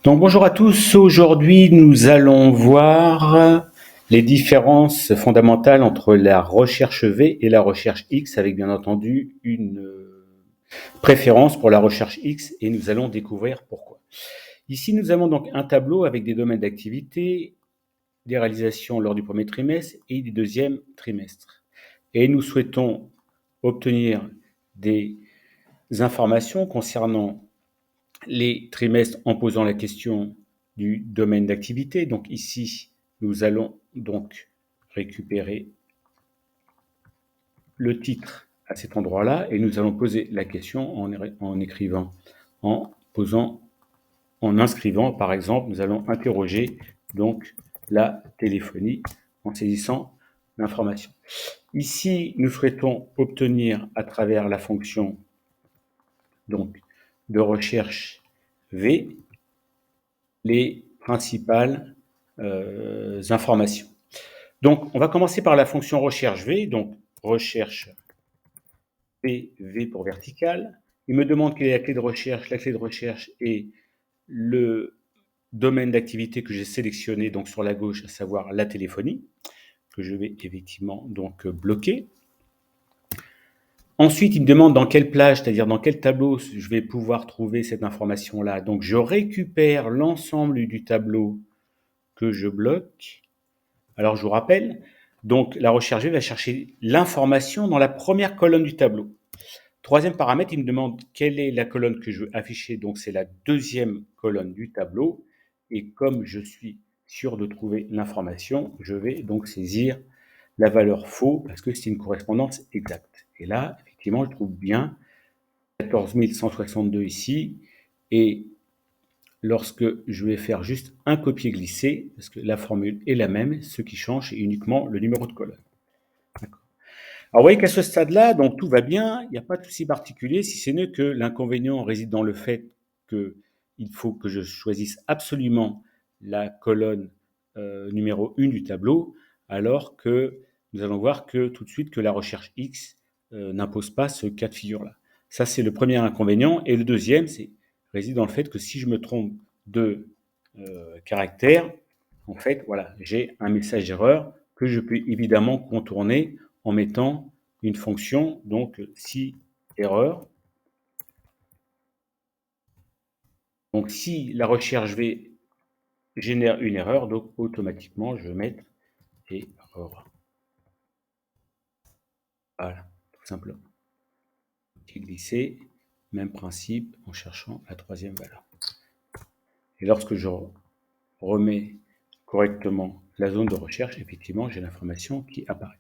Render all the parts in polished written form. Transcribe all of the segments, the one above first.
Donc bonjour à tous, aujourd'hui nous allons voir les différences fondamentales entre la recherche V et la recherche X avec bien entendu une préférence pour la recherche X et nous allons découvrir pourquoi. Ici nous avons donc un tableau avec des domaines d'activité, des réalisations lors du premier trimestre et du deuxième trimestre. Et nous souhaitons obtenir des informations concernant les trimestres en posant la question du domaine d'activité. Donc ici, nous allons donc récupérer le titre à cet endroit-là et nous allons poser la question en écrivant, en inscrivant, par exemple, nous allons interroger donc la téléphonie en saisissant l'information. Ici, nous souhaitons obtenir à travers la fonction donc de recherche V les principales informations. Donc, on va commencer par la fonction recherche V, donc recherche V pour vertical. Il me demande quelle est la clé de recherche. La clé de recherche est le domaine d'activité que j'ai sélectionné donc sur la gauche, à savoir la téléphonie, que je vais effectivement donc bloquer. Ensuite, il me demande dans quelle plage, c'est-à-dire dans quel tableau je vais pouvoir trouver cette information-là. Donc, je récupère l'ensemble du tableau que je bloque. Alors, je vous rappelle, donc la recherche V va chercher l'information dans la première colonne du tableau. Troisième paramètre, il me demande quelle est la colonne que je veux afficher. Donc, c'est la deuxième colonne du tableau. Et comme je suis sûr de trouver l'information, je vais donc saisir la valeur faux parce que c'est une correspondance exacte. Et là, effectivement, je trouve bien 14 162 ici. Et lorsque je vais faire juste un copier-glisser, parce que la formule est la même, ce qui change, c'est uniquement le numéro de colonne. Alors, vous voyez qu'à ce stade-là, donc tout va bien, il n'y a pas de souci particulier, si ce n'est que l'inconvénient réside dans le fait qu'il faut que je choisisse absolument la colonne numéro 1 du tableau, alors que nous allons voir que tout de suite que la recherche X n'impose pas ce cas de figure-là. Ça, c'est le premier inconvénient. Et le deuxième, réside dans le fait que si je me trompe de caractère, en fait, voilà, j'ai un message d'erreur que je peux évidemment contourner en mettant une fonction, donc si erreur. Donc si la recherche V génère une erreur, donc automatiquement je vais mettre erreur. Voilà, tout simplement. J'ai glissé, même principe en cherchant la troisième valeur. Et lorsque je remets correctement la zone de recherche, effectivement, j'ai l'information qui apparaît.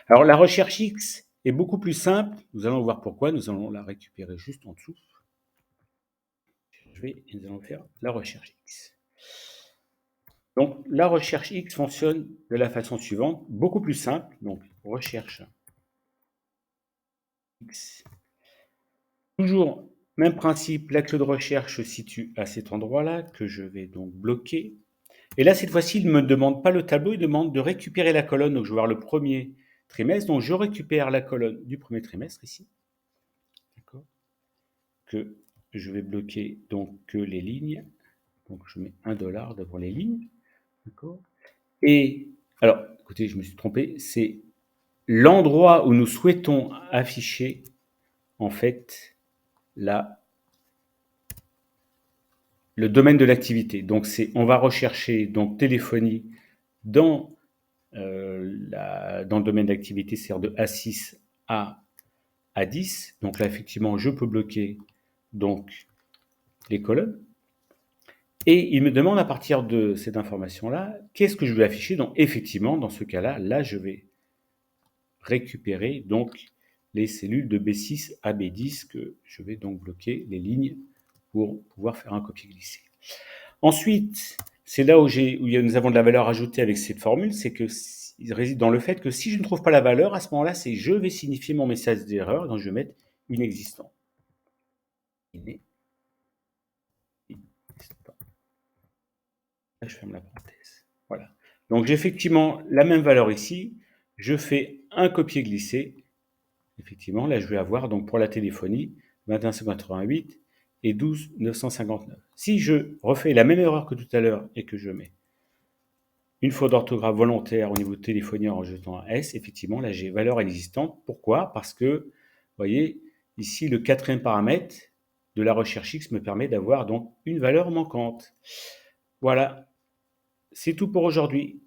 Alors, la recherche X est beaucoup plus simple. Nous allons voir pourquoi. Nous allons la récupérer juste en dessous. Et nous allons faire la recherche X. Donc, la recherche X fonctionne de la façon suivante, beaucoup plus simple. Donc, recherche X. Toujours, même principe, la clé de recherche se situe à cet endroit-là, que je vais donc bloquer. Et là, cette fois-ci, il ne me demande pas le tableau, il demande de récupérer la colonne. Donc, je vais voir le premier trimestre. Donc, je récupère la colonne du premier trimestre ici. D'accord. Que je vais bloquer donc que les lignes. Donc, je mets $1 devant les lignes. D'accord. Et, alors, écoutez, je me suis trompé. C'est l'endroit où nous souhaitons afficher, en fait, le domaine de l'activité. Donc, on va rechercher donc téléphonie dans le domaine d'activité, c'est-à-dire de A6 à A10. Donc là, effectivement, je peux bloquer donc les colonnes. Et il me demande à partir de cette information-là, qu'est-ce que je vais afficher. Donc effectivement, dans ce cas-là, là, je vais récupérer donc les cellules de B6 à B10 que je vais donc bloquer les lignes pour pouvoir faire un copier-glisser. Ensuite, c'est là où nous avons de la valeur ajoutée avec cette formule, c'est que il réside dans le fait que si je ne trouve pas la valeur, à ce moment-là, c'est je vais signifier mon message d'erreur, donc je vais mettre inexistant. Là, je ferme la parenthèse. Voilà. Donc j'ai effectivement la même valeur ici. Je fais un copier-glisser. Effectivement, là, je vais avoir donc pour la téléphonie 21,88 et 12 959. Si je refais la même erreur que tout à l'heure et que je mets une faute d'orthographe volontaire au niveau de téléphonie en rejetant un S, effectivement, là j'ai valeur inexistante. Pourquoi? Parce que, vous voyez, ici le quatrième paramètre de la recherche X me permet d'avoir donc une valeur manquante. Voilà, c'est tout pour aujourd'hui.